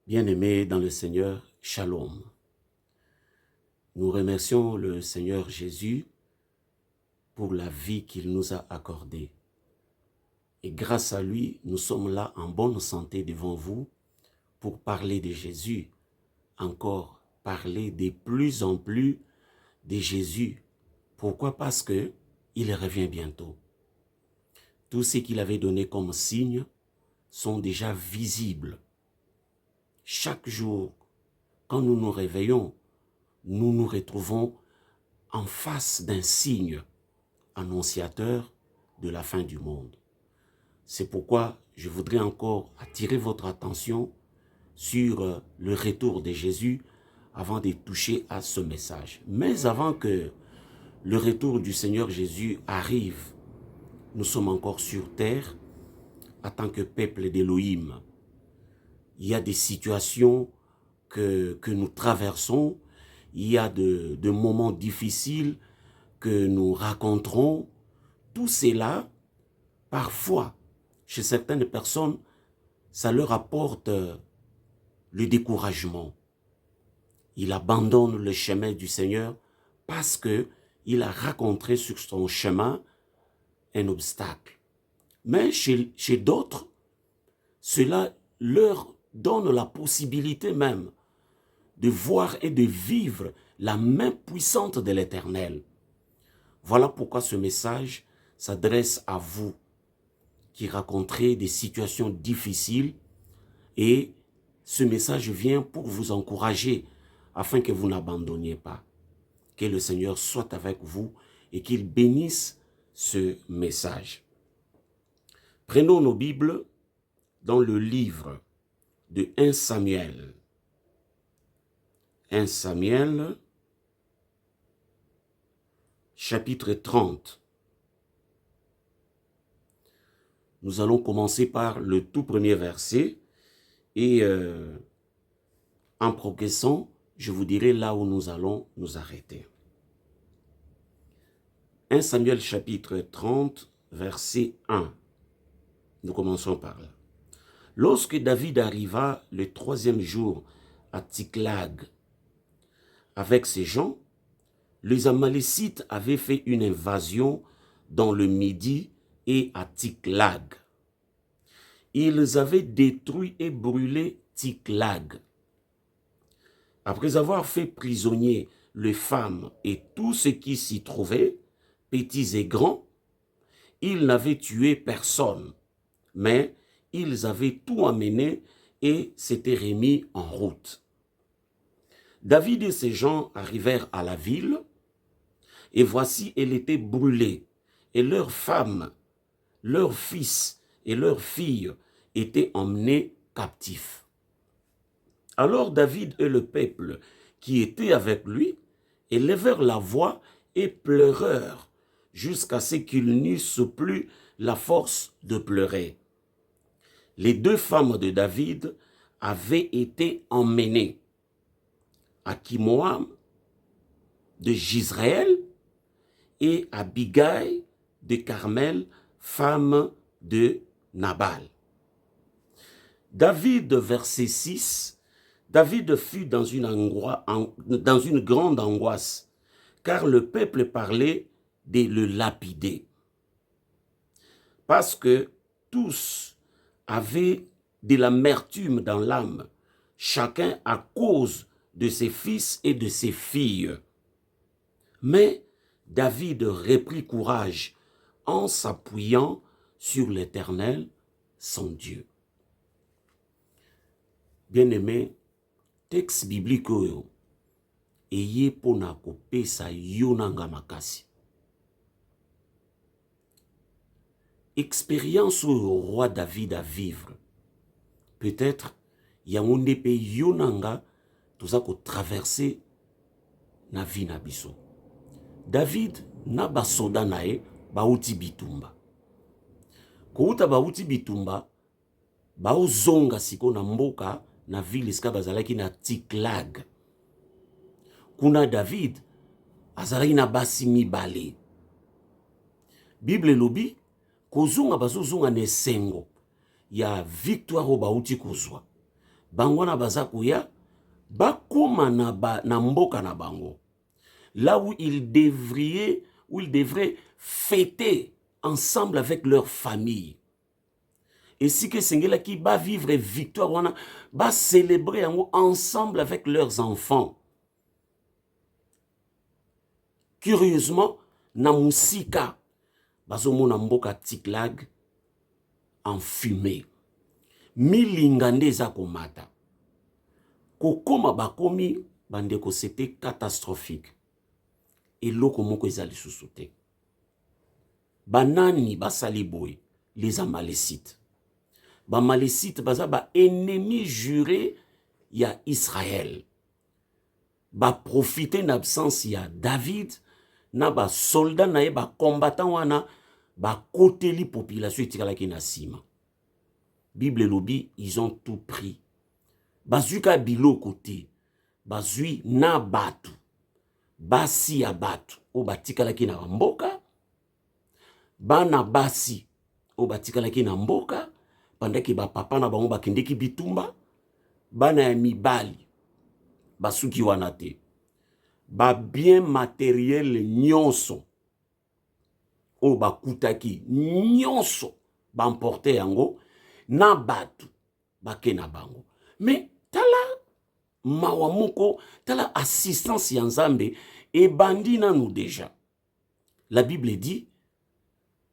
Bien-aimés dans le Seigneur, Shalom. Nous remercions le Seigneur Jésus pour la vie qu'il nous a accordée. Et grâce à lui, nous sommes là en bonne santé devant vous pour parler de Jésus, encore parler de plus en plus de Jésus. Pourquoi? Parce que il revient bientôt. Tout ce qu'il avait donné comme signes sont déjà visibles. Chaque jour, quand nous nous réveillons, nous nous retrouvons en face d'un signe annonciateur de la fin du monde. C'est pourquoi je voudrais encore attirer votre attention sur le retour de Jésus avant de toucher à ce message. Mais avant que le retour du Seigneur Jésus arrive, nous sommes encore sur terre en tant que peuple d'Élohim. Il y a des situations que nous traversons, il y a de moments difficiles que nous rencontrons. Tout cela, parfois, chez certaines personnes, ça leur apporte le découragement. Il abandonne le chemin du Seigneur parce qu'il a rencontré sur son chemin un obstacle. Mais chez d'autres, cela leur donne la possibilité même de voir et de vivre la main puissante de l'Éternel. Voilà pourquoi ce message s'adresse à vous qui rencontrez des situations difficiles, et ce message vient pour vous encourager afin que vous n'abandonniez pas. Que le Seigneur soit avec vous et qu'il bénisse ce message. Prenons nos Bibles dans le livre de 1 Samuel. 1 Samuel, chapitre 30. Nous allons commencer par le tout premier verset et en progressant, je vous dirai là où nous allons nous arrêter. 1 Samuel chapitre 30, verset 1. Nous commençons par là. Lorsque David arriva le 3e jour à Tsiklag avec ses gens, les Amalécites avaient fait une invasion dans le Midi et à Tsiklag. Ils avaient détruit et brûlé Tsiklag. Après avoir fait prisonnier les femmes et tout ce qui s'y trouvait, petits et grands, ils n'avaient tué personne, mais ils avaient tout amené et s'étaient remis en route. David et ses gens arrivèrent à la ville, et voici, elle était brûlée, et leurs femmes, leurs fils et leurs filles étaient emmenés captifs. Alors David et le peuple qui était avec lui élevèrent la voix et pleurèrent jusqu'à ce qu'ils n'eussent plus la force de pleurer. Les 2 femmes de David avaient été emmenées, Akimoam de Jizréel et Abigail de Carmel, femme de Nabal. David, verset 6, David fut dans une grande angoisse, car le peuple parlait de le lapider. Parce que tous avaient de l'amertume dans l'âme, chacun à cause de ses fils et de ses filles. Mais David reprit courage en s'appuyant sur l'Éternel, son Dieu. Bien-aimé, texte biblique oyo eye pona kopesa yo nanga makasi. Expérience oyo roi David à vivre. Peut-être yango nde pe yo nanga toza ko traverser na vie na biso. David na basoda na ye bauti bitumba. Kouta bauti bitumba baozonga siko na mboka na ville esika bazalaki na Tsiklag. Kuna David azalaki na basi mibale. Bible elobi kozonga bazozonga na esengo ya victoire oyo bauti kozwa. bango na baza kuya bakoma na mboka na bango, là où ils devraient fêter ensemble avec leur famille. Et si que sengela qui va vivre victoire wana va célébrer ensemble avec leurs enfants. Curieusement, na musika bazomona mboka Tiklag en fumée. Milingande eza komata. Kokoma bakomi bandeko, c'était catastrophique. Et loko moko ezali lisusu te. Banani basali boy, les Amalécites. Bamalécites baza ba ennemi juré ya Israël. Ba profiter d'absence ya David, na ba soldat na ye ba combattant wana ba koteli population etikalaki na sima. Bible lobi, ils ont tout pris. Bazuka biloko te, bazui na batu, basi ya batu o batikalaki na mboka, bana basi o batikalaki na mboka, pendaki ba papa na bango bakendeki bitumba, bana ya mibali basuki wana te, ba bien matériel nyonso o bakutaki nyonso bamporte yango na batu bake na bango. Mais tala mawamoko, tala assistance ya Nzambe et bandina nous déjà. La Bible dit,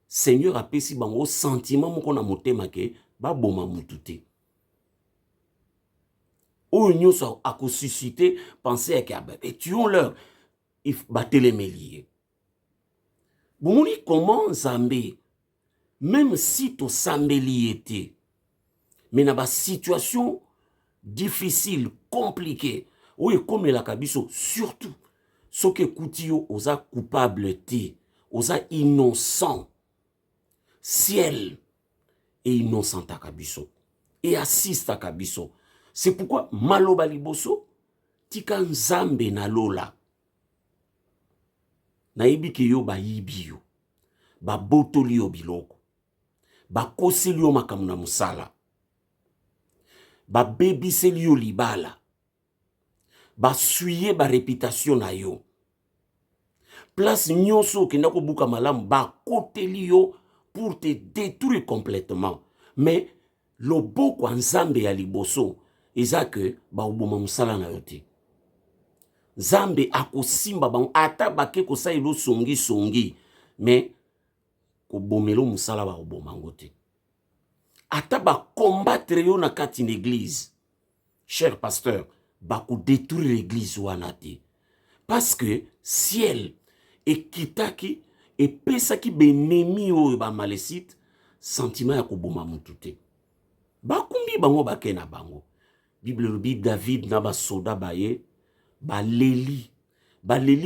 Seigneur a pesi bango sentiment moko na motema ke ba boma mutu te. Ou nyonso a ko susciter penser que et tuons-leur batelemelier. Bomoni comment Nzambe, même si to sambeli était, mais na ba situation difficile, compliqué, oui, comme la kabiso, surtout, ce que Koutio osa coupable te, osa innocent, ciel et innocent à kabiso, et assiste à kabiso. C'est pourquoi maloba liboso, tika Nzambe na lola, na ibi ke yo ba yibi yo, ba botoli yo biloko, ba koseli yo makamu na musala, ba bebiseli yo libala, ba suye ba réputation na yo. Place nyonso ki ndako buka malamu ba koteli yo pour te détruire complètement. Mais loboko Nzambe ya liboso eza ke ba oboma musala na yo te. Nzambe akosimba bango ata bake kosailo songi, mais ko bomelo musala ba oboma ngo te. Ata ba combattre yo na kati l'église, cher pasteur, ba ko détruire l'église wana te. Parce que ciel et kitaki et pesaki benemi o ba malécite sentiment ya ko boma mutu te. Ba kumbi bango bake na bango. Bible lobi David na ba soda baye ba leli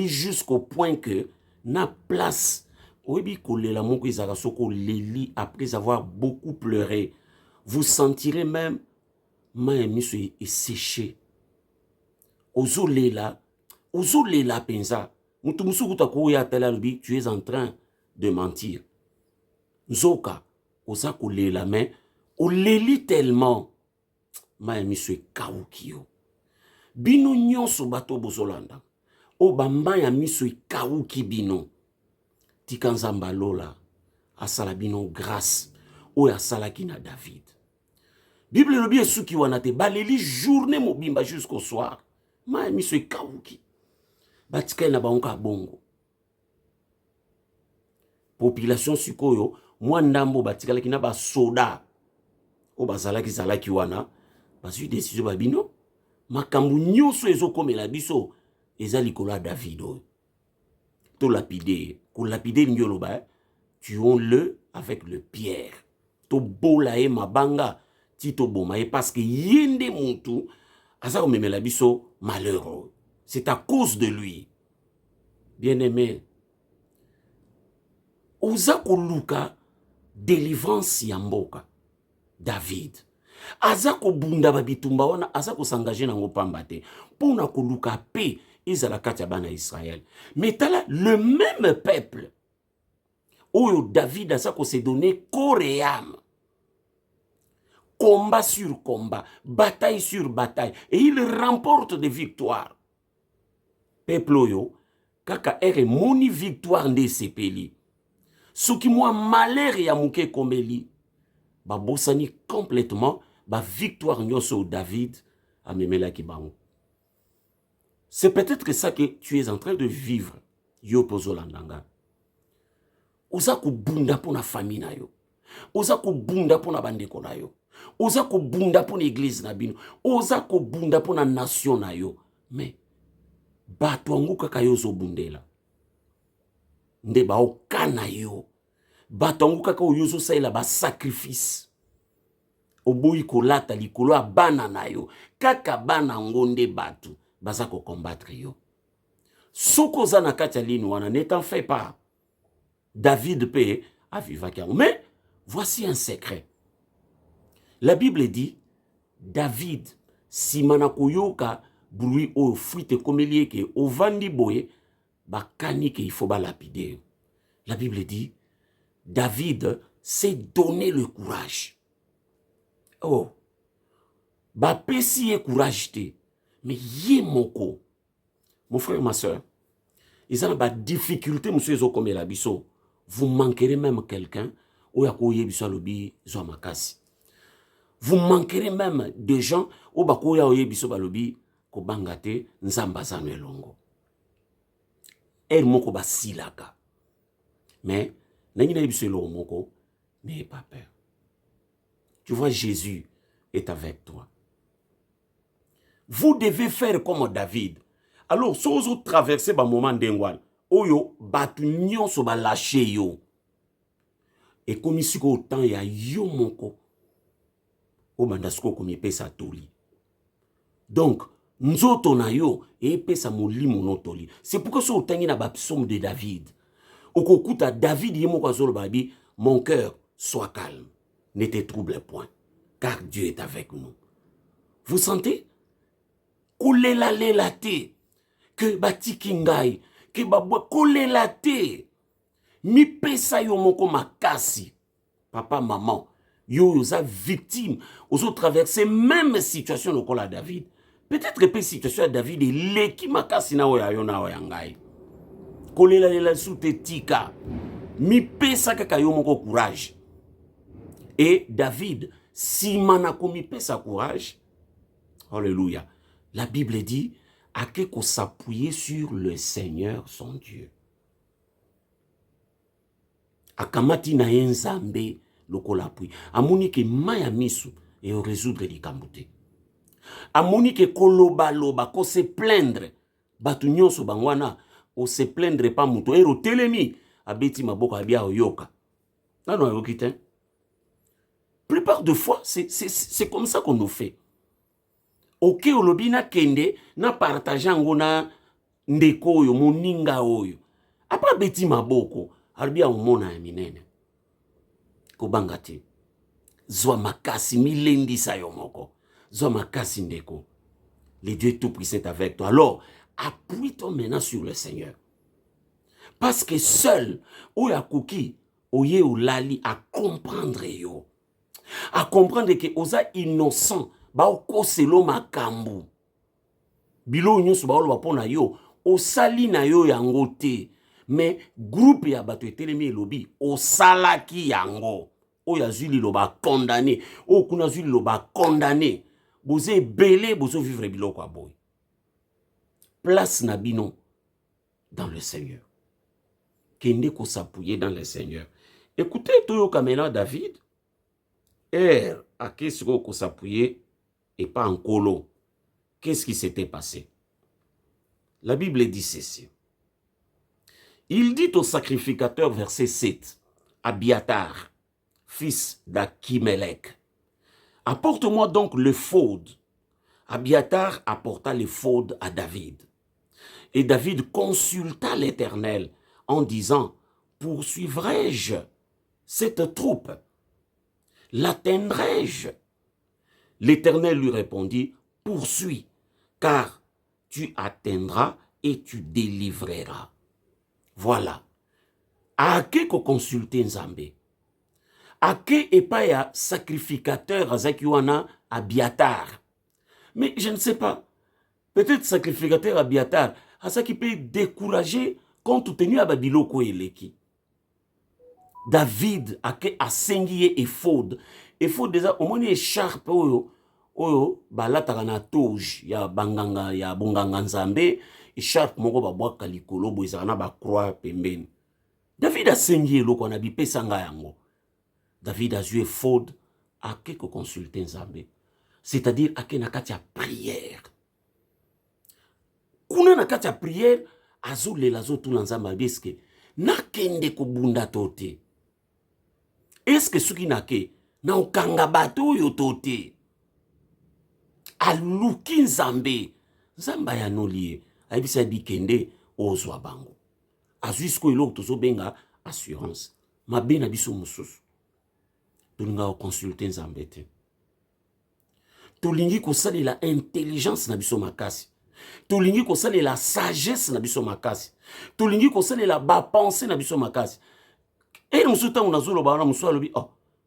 jusqu'au point que na place oyebi kolela moko ezaka soko leli après avoir beaucoup pleuré. Vous sentirez même ma miso est séché. Ozolela penza. Mutu musuku takoya tala lobi tu es en train de mentir. Nzoka oza kolela mais oleli tellement ma miso est kaukio. Bino nyonso bato bozolanda. O bamba ya miso est kauki bino. Tika Nzamba lola asala bino grâce o asala ki na David. Bible lobi esuki wana te baleli journée mobimba jusqu'au soir. Ma miso est kauki. Batika na banka bongo. Population sikoyo mwandambo batika laki na ba soda. O bazalaki zalaki wana basu décision babino makambu nyonso ezokomela biso eza likolo ya David oyo. To lapide, ko lapide ngolo ba tuons-le avec le pierre. To bola e mabanga ti to boma e parce que yende muntu asa komemela biso malheureux. C'est à cause de lui. Bien-aimé, oza koluka délivrance ya mboka David. Aza ko bunda babitumba wana aza ko s'engager nango pamba te pona koluka pe ezala kati ya bana Israël. Mais tala le même peuple oyo David aza ko se donner corps et âme combat sur combat, bataille sur bataille, et il remporte des victoires. Peuple oyo, kaka ere moni victoire nde sepeli. Soki mwa malheur ya muke komeli, ba bosani complètement, ba victoire nyoso David a memela ki bango. C'est peut-être ça que tu es en train de vivre, yo pozolandanga. Oza ko bunda pona famille na yo. Oza ko bunda pona bandeko na yo. Oza ko bunda pona église na bino. Oza ko bunda pona nation na yo. Mais bato angu kaka yo zo bundela. Nde ba okana yo. Bato angu kaka yo zo saila ba sacrifice. Oboyi kolata likolo a bana na yo. Kaka bana ngonde batu. Baza ko combattre yo. Soko za na kati ya lini wana ne t'en fais pas. David peut avivaki. Mais voici un secret. La Bible dit, David, si manakoyoka bruit au fuite komelie ke ovandi boye, bakani ke il faut ba lapider. La Bible dit, David s'est donné le courage. Oh, ba pesi courage te, mais yé moko. Mon frère, ma soeur, ils ont des difficultés, monsieur comme la biso. Vous manquerez même quelqu'un, ou yakoye biso lobi zo makasi. Vous manquerez même de gens, ou bakoya oye biso balobi ko bangate nzamba zano elongo. El moko ba silaka. Mais nangina biso elongo moko, n'ayez pas peur. Tu vois, Jésus est avec toi. Vous devez faire comme David. Alors, si vous traversez un moment d'engoual, oyo batu nyonso ba lâché yo. Et comme ici au temps ya yo moko, o bandasiko komi pesa toli. Donc, nzoto na yo e pesa molimo no toli. C'est pourquoi so tangi na ba psaume de David. Okokuta David yemo kwa zolo babi, mon cœur soit calme, ne te trouble point, car Dieu est avec nous. Vous sentez? Kolela lela te. Que batiki ngai, que babwa kolela te. Mi pesa yo moko makasi. Papa, maman, yo yoza victime. Ozo traverser même situation de kola David. Peut-être que situation de David est leki makasi na oya yo na oya ngai. Kolela lela sute tika. Mi pesa kaka yo moko courage. Et David, si manako mi pesa courage, alléluia. La Bible dit, à qu'il s'appuyer sur le Seigneur son Dieu. Akamati na enzambe lokola appui. Amoni ke maya misu et au résoudre les kamboute. Amoni ke koloba loba ko se plaindre. Batu nyonso bangwana o se plaindre pas muto. Ero telemi abeti maboko abia oyoka. Non yokite. Plupart de fois c'est comme ça qu'on nous fait. Ok, olobina kende na partageango na ndeko oyo moninga oyo. Apa beti maboko, albia umona ya minene. Kobangati. Zwa makasi milendi sa yo moko. Zwa makasi ndeko. Le Dieu tout-puissant est avec toi. Alors, appuie-toi maintenant sur le Seigneur. Parce que seul, oya kuki, oye olali à comprendre yo. À comprendre que oza innocent. Ba okoselo makambu bilo nyonso ba oloba pona yo osali na yo yango te mais groupe ya bato etelemi elobi osalaki yango oya zuli lo ba condamné o kuna zuli lo ba condamné boze belé bozo vivre biloko aboy place na bino dans le Seigneur kende ko s'appuyer dans le Seigneur. Écoutez toyo kamela David à qu'est-ce qu'on s'appuyer et pas en colo. Qu'est-ce qui s'était passé? La Bible dit ceci. Il dit au sacrificateur, verset 7, Abiatar, fils d'Achimelech, apporte-moi donc l'éphod. Abiatar apporta l'éphod à David. Et David consulta l'Éternel en disant, poursuivrai-je cette troupe? L'atteindrai-je? L'Éternel lui répondit, poursuis, car tu atteindras et tu délivreras. Voilà. Ake ko consulter Nzambe. ake epa ya sacrificateur azaki wana Abiatar. Mais je ne sais pas. Peut-être sacrificateur Abiatar azaki peut décourager compte tenu à babiloko eleki. David ake asengi ye ephod. Ephod déjà au moins écharpe oyo balataka na toge ya banganga ya bonganga nzambe, écharpe moko babwaka likolo bo ezaka na ba croix pembeni. David asengi eloko na bipesa nga yango. David a joué ephod ake ko consulter nzambe. C'est-à-dire ake na kati ya prière. Kuna na kati ya prière azolela azotuna nzambe abeske nakende kobunda to te. Est-ce soki nake na okanga bato oyo to te? Aluki nzambe. Nzamba ya nolie. Aibisa bikende ozwa bango. Azuisko eloko tozobenga assurance. Mabe na biso mususu. Tolinga consulter nzambe te. Tolingi kosalela intelligence na biso makasi. Tolingi kosalela sagesse na biso makasi. Tolingi kosalela ba pensée na biso makasi. Et nous sommes dans le bar, nous sommes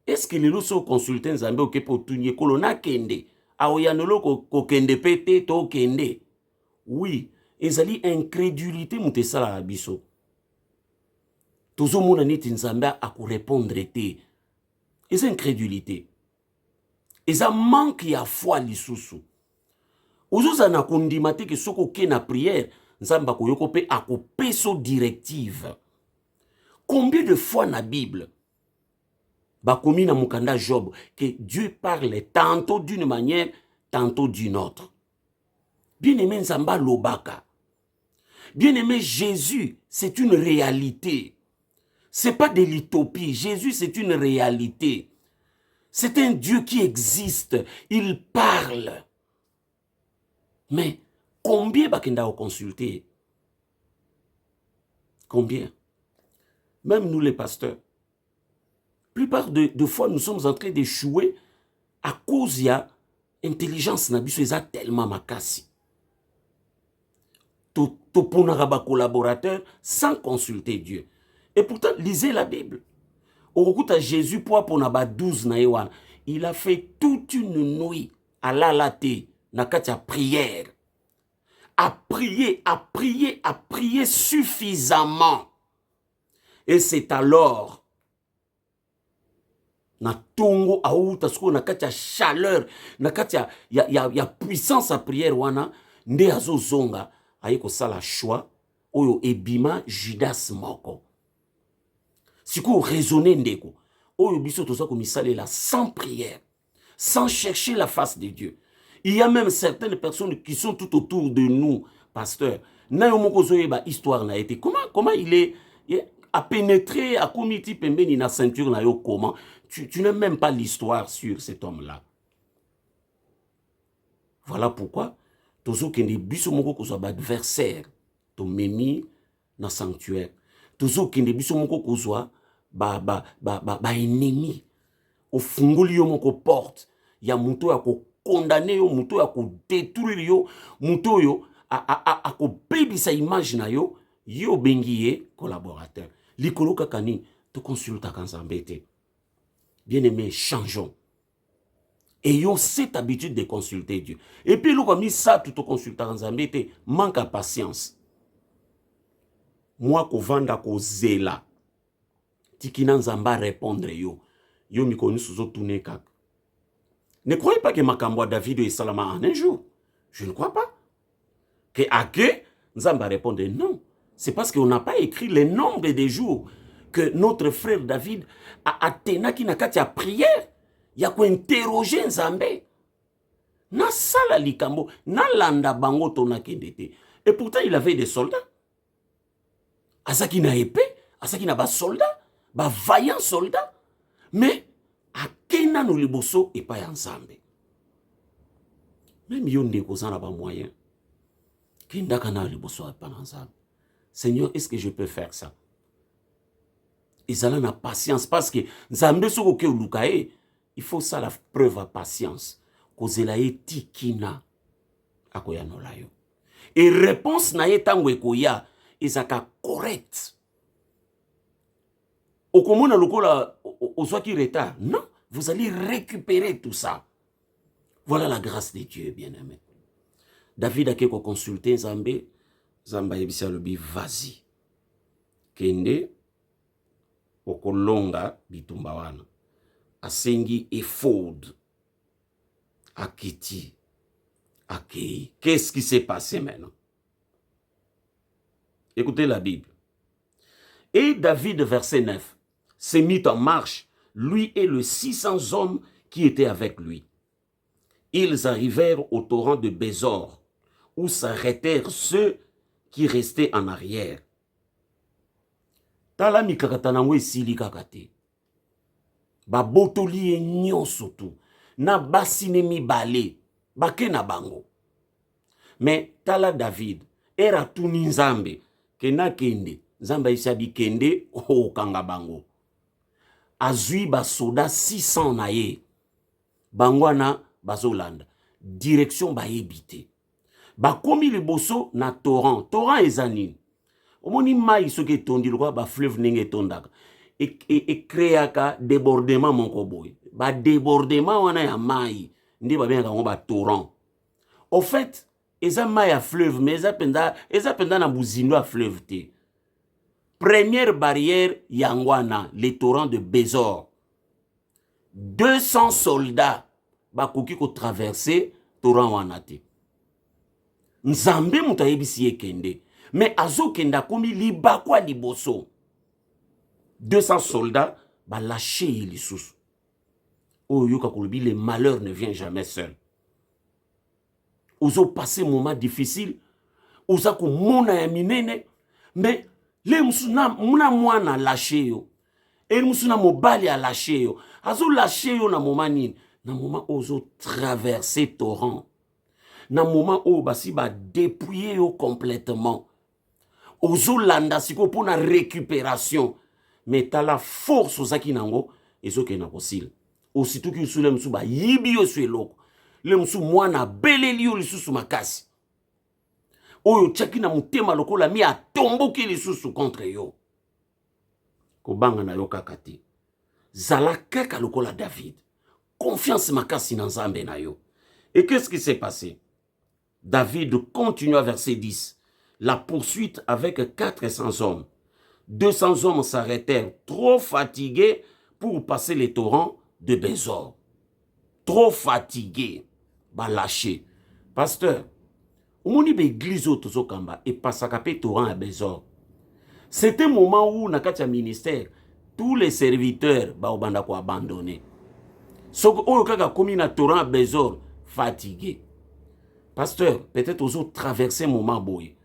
est-ce que les lots sont consultés nzambe oké pour tout nier kolona kende? Aoyanolo ko kende pete to kende. Oui, ezali incrédulité mutesala biso. Tozo mona neti nzambe a ko répondre te. Eza incrédulité. Eza manque ya foi lisusu. Ozoza na kondima te ke soko ke na prière, nzamba ko yoko pe akopeso directive. Combien de fois na Bible bakomi na mukanda Job que Dieu parle tantôt d'une manière, tantôt d'une autre. Bien-aimé nzamba lobaka. Bien-aimé Jésus, c'est une réalité. C'est pas de l'utopie. Jésus, c'est une réalité. C'est un Dieu qui existe. Il parle. Mais combien bakenda au consulter? Combien? Même nous les pasteurs. Plupart de fois, nous sommes en train d'échouer à cause de l'intelligence na biso eza tellement makasi. Toponaka ba collaborateur sans consulter Dieu. Et pourtant, lisez la Bible. Okuta Jésus pour na ba 12 na yewana. Il a fait toute une nuit à l'alate na katia prière. À prier, à prier, à prier suffisamment. Et c'est alors na tongo aouta sko na katia chaleur, na katia ya puissance à prière wana nde azo zonga ayeko sala choix oyo ebima Judas moko. Siko raisonner ndeko oyo biso toza ko misalela sans prière, sans chercher la face de Dieu. Il y a même certaines personnes qui sont tout autour de nous, pasteur. Na yo moko zoyeba histoire na été comment il est à pénétrer à comité pembeni na ceinture na yo comment tu n'as même pas l'histoire sur cet homme-là. Voilà pourquoi tozo kende biso moko ko so ba adversaire to memi na sanctuaire. Tozo kende biso moko ko so ba ennemi. Au fungoli yo moko porte ya muto ya ko condamner yo, muto ya ko détruire yo, muto yo a ko bebisa image na yo. Yo bengiye collaborateur. Likolo kakani to consulta kanzambe te. Bien-aimé, changeons. Ayons cette habitude de consulter Dieu. Et puis, nous, comme ça, tout au consultant kanzambe te, manque à patience. Moi, ko vanda ko zela. Tikina nzamba répondre yo. Yo mi konu suzo tourner kak. Ne croyez pas que makambo David et Salama en un jour. Je ne crois pas. Que Ake, nzamba répondre non. C'est parce qu'on n'a pas écrit le nombre de jours que notre frère David a atteint qui n'a qu'à prière. Il y a quoi interroger Nzambe. Na sala likambo, na landa bango tona kendete. Et pourtant il avait des soldats. Asaki na épée, asaki na ba soldats, ba vaillants soldats. Mais akena no liboso et pas Nzambe. Même yonde kozana ba moyen. Kenda kana liboso et pas Nzambe. Seigneur, est-ce que je peux faire ça? Ils ont la patience parce que Nzambe soko ke ulukae, il faut ça la preuve à patience. Kozelae tikina akoyanola yo. Et réponse na ye tango ekoya ezaka correct. Okomona lokola soit qui retard. Non, vous allez récupérer tout ça. Voilà la grâce de Dieu, bien-aimé. David a quelque consulté Nzambe. Nzambe yebisa lobi vas-y. Kende okolonga bitumba wana. Asengi ephod. Akiti. Akei. Qu'est-ce qui s'est passé maintenant? Écoutez la Bible. Et David, verset 9, s'est mis en marche, lui et les 600 hommes qui étaient avec lui. Ils arrivèrent au torrent de Bézor, où s'arrêtèrent ceux qui restaient en arrière. Tala mikakatanangwe sili kakate. Ba botoli nyonso tu. Na basine mibale. Bake na bango. Mais tala David. Era tuni Nzambe. Kena kende. Nzambe isabi kende. Kanga bango. Azui ba soda 600 na ye. Bangwana bazolanda. Direction ba ebite. Ba komi le boso na torrent. Torrent ezanine. Omoni mai soki tondi lokwa ba fleuve nenge tondaka. Et créaka débordement mon koboy. Ba débordement wana ya mai. Ndi ba benga ngo ba torrent. Au fait, eza mai ya fleuve mais eza penda na buzindo ya fleuve te. Première barrière yangwana, les torrents de Bézor. 200 soldats bakoki ko traverser torrent wana te. Nzambe muta yebisi ye kende. Mais azo kenda komi libakwa liboso. 200 soldats ba lâché les sous. Oh yoka kolobi, le malheur ne vient jamais seul. Ozo passer moment difficile, oza ko mona ya minene, mais le musuna muna mwana lâché yo. Et musuna mobali a lâché yo. Azo lâché yo na moment nini? Na moment ozo traverser torrent. Na moment o basi ba dépouiller yo complètement. Ozo landa siko pour na récupération. Mais t'as la force aux akinango et ce qui est impossible. Aussitôt que sous le msou ba yibi yo sou loko. Le msou mwana beleli yo lisusu makasi. Oyo tchaki na mutema loko la mi a tomboki lisusu contre yo. Kobanga na yo kakati. Zala kaka loko la David. Confiance makasi na Nzambe na yo. Et qu'est-ce qui s'est passé? David continua verset 10. La poursuite avec 400 hommes. 200 hommes s'arrêtèrent, trop fatigués pour passer les torrents de Bézor. Trop fatigués. Bah lâché. Pasteur, omoni be église tozokamba et pasakape torrent à Bézor. C'était un moment où na kati ya ministère tous les serviteurs ba obanda ko abandonner. Soko oyo kaka komi na torrent à Bézor fatigué. Pasteur, peut-être ozo traverser moment boy.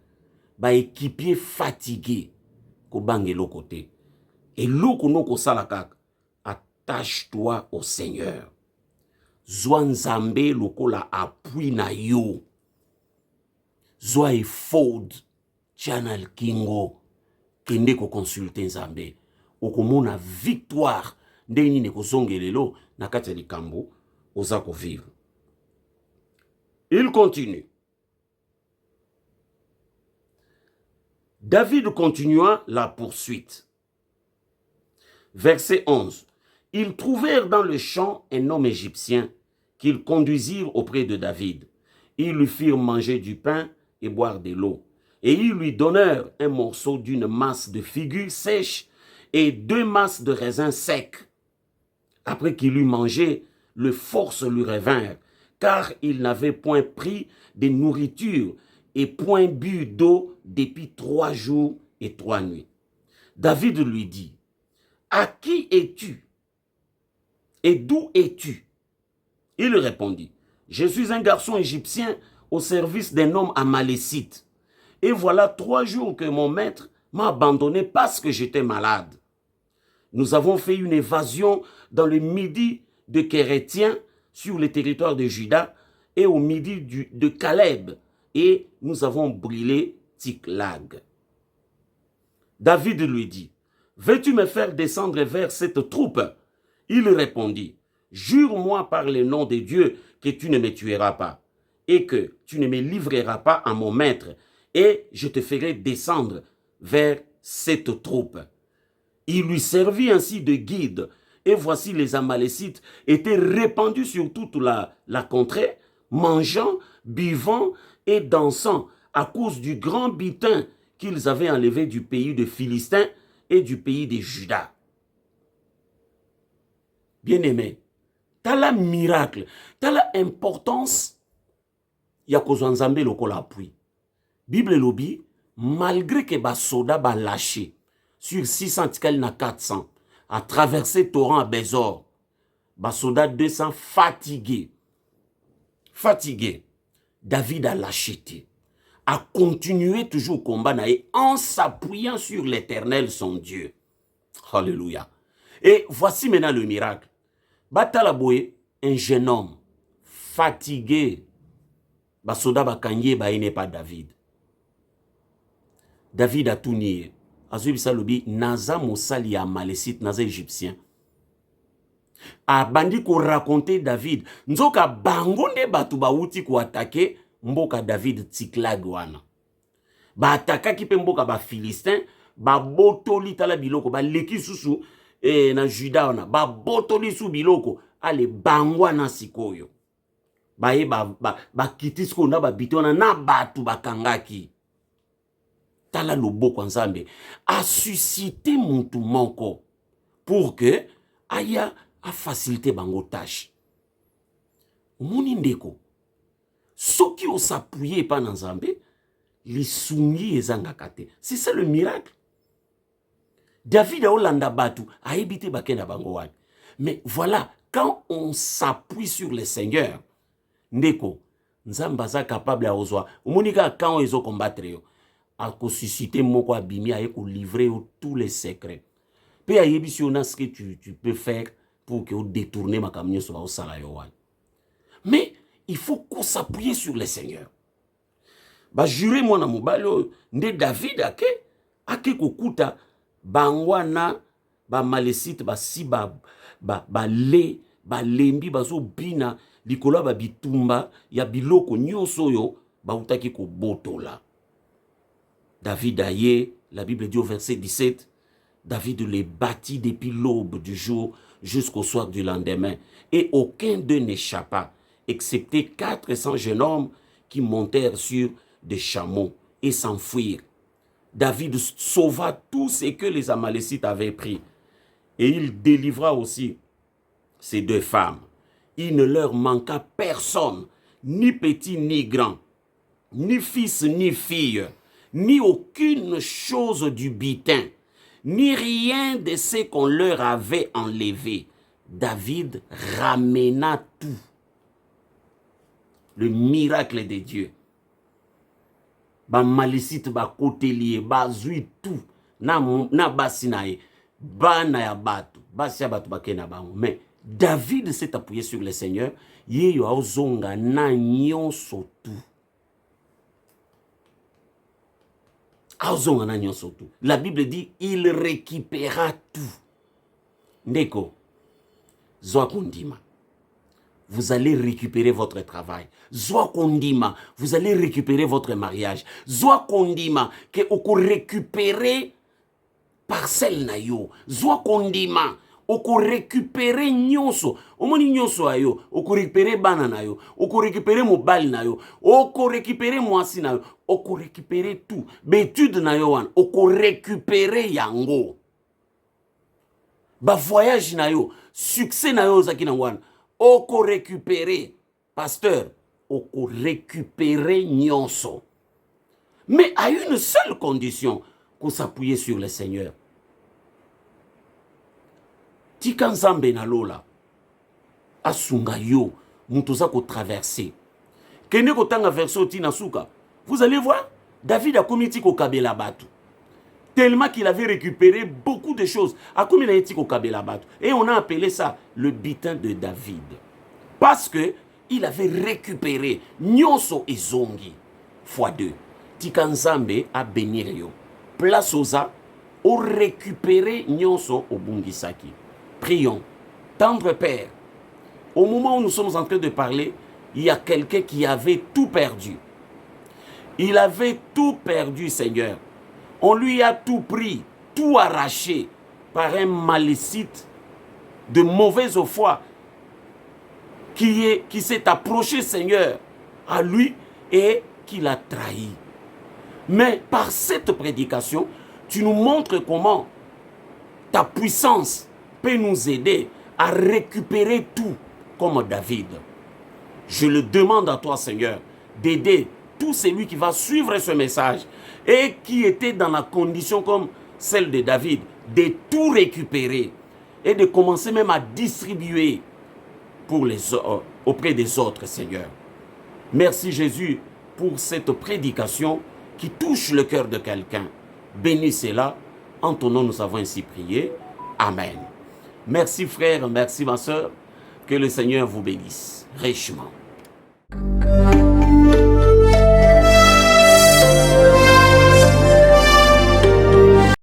Ba équipier fatigué. Kobange lo côté. Et loko no ko salakak. Attache-toi au Seigneur. Zwa Nzambe loko la appui na yo. Zwa ephod. Channel kingo. Kende ko consulter Nzambe. Okomona victoire. Ndeni ne ko zongelelo na kati ya likambo oza ko vivre. Il continue. David continua la poursuite. Verset 11. Ils trouvèrent dans le champ un homme égyptien qu'ils conduisirent auprès de David. Ils lui firent manger du pain et boire de l'eau. Et ils lui donnèrent un morceau d'une masse de figues sèches et 2 masses de raisins secs. Après qu'il eut mangé, les forces lui revinrent, car il n'avait point pris de nourriture et point bu d'eau depuis 3 jours et 3 nuits. David lui dit, « À qui es-tu? Et d'où es-tu? » Il répondit, « Je suis un garçon égyptien au service d'un homme amalécite. Et voilà 3 jours que mon maître m'a abandonné parce que j'étais malade. Nous avons fait une évasion dans le midi de Kérétien sur le territoire de Juda et au midi de Caleb. Et nous avons brûlé Tsiklag. » David lui dit, « Veux-tu me faire descendre vers cette troupe? » Il répondit, « Jure-moi par le nom de Dieu que tu ne me tueras pas et que tu ne me livreras pas à mon maître et je te ferai descendre vers cette troupe. » Il lui servit ainsi de guide. Et voici les Amalécites étaient répandus sur toute la contrée, mangeant, buvant et dansant à cause du grand butin qu'ils avaient enlevé du pays des Philistins et du pays des Judas. Bien-aimé, t'as la miracle, t'as la importance, ya kozwa nzambe lokola appui. Bible lobi, malgré que ba soda ba lâché sur 600 tikali na 400, à traverser torrent à Bézor, ba soda 200 fatigués. David a lâché, a continué toujours au combat en s'appuyant sur l'Éternel son Dieu. Alléluia. Et voici maintenant le miracle. Batalaboye, un jeune homme fatigué, basoda bakanye n'est pas David. David a tout nié. Azubisa lobi naza mosali ya Amalécite, naza égyptien. A bandi ko raconter David, nzoka bangonde batu bauti ko attaquer mboka David Tsiklag wana. Ba ataka ki pe mboka ba Philistin, ba botoli tala biloko, ba leki susu na Juda wana, ba botoli su biloko, ale bangwa na sikoyo. Ba kitisko na ba bitona na batu bakangaki. Tala loboko nzambe a suscité muntu moko pour que aya a facilité bango tâche. Moni ndeko soki o s'appuyer pa na nzambe lisungi ezangaka te. C'est ça le miracle. David a olanda batu a ebité bakena bango wana. Mais voilà, quand on s'appuie sur le Seigneur, ndeko nzamba za capable a ozwa. Monika quand ezo combattre yo a suscité moko abimi a livrer tous les secrets. Pe a yebisi on a ce que tu peux faire pour que détourner ma camion sur au salayowan. Mais il faut qu'on s'appuie sur le Seigneur. Ba juré moi na mobalo nde David ake kokuta bangwana ba Amalécite ba si ba le ba lembi bazo bina likolo ba bitumba ya biloko nyonso yo ba utaki ko botola. David aye, la Bible dit au verset 17, David les bâtit depuis l'aube du jour jusqu'au soir du lendemain, et aucun d'eux n'échappa, excepté 400 jeunes hommes qui montèrent sur des chameaux et s'enfuirent. David sauva tout ce que les Amalécites avaient pris, et il délivra aussi ces deux femmes. Il ne leur manqua personne, ni petit ni grand, ni fils ni fille, ni aucune chose du butin, ni rien de ce qu'on leur avait enlevé. David ramena tout. Le miracle de Dieu. Ba Amalécite ba kotelier, ba zui tout. Na basinaye, ba na ya batu, ba sia batu ba kena bango. Mais David s'est appuyé sur le Seigneur. Ye yo azonga na nyonso tout. La Bible dit, il récupéra tout. Ndeko, Zoakondima, vous allez récupérer votre travail. Zoakondima, vous allez récupérer votre mariage. Zoakondima, que vous récupérer parcelle na yo. Zoakondima, oko récupérer nyonso. Omoni nyonso ayo, oko récupérer banana yo, oko récupérer mobile na yo, oko récupérer mwasi na yo, oko récupérer tout. Bétude na yo wan, oko récupérer yango. Ba voyage na yo, succès na yo zaki na wan, oko récupérer. Pasteur, oko récupérer nyonso. Mais à une seule condition, qu'on s'appuie sur le Seigneur. Tika nzambe na lola asunga yo mutuza ko traverser kene ko tanga verso tina suka. Vous allez voir, David a commis tiko kabela batu tellement qu'il avait récupéré beaucoup de choses. A commis la tiko kabela batu, et on a appelé ça le butin de David parce que il avait récupéré nyonso ezongi fois 2. Tika nzambe a bénir yo place oza o récupérer nyonso obungisaki. Prions. Tendre Père, au moment où nous sommes en train de parler, il y a quelqu'un qui avait tout perdu. Il avait tout perdu, Seigneur. On lui a tout pris, tout arraché. par un malécite de mauvaise foi qui s'est approché, Seigneur, à lui et qui l'a trahi. Mais par cette prédication, tu nous montres comment ta puissance peut nous aider à récupérer tout comme David. Je le demande à toi, Seigneur, d'aider tout celui qui va suivre ce message et qui était dans la condition comme celle de David, de tout récupérer et de commencer même à distribuer pour auprès des autres, Seigneur. Merci Jésus pour cette prédication qui touche le cœur de quelqu'un. Bénis cela. En ton nom, nous avons ainsi prié. Amen. Merci frère, merci ma soeur. Que le Seigneur vous bénisse richement.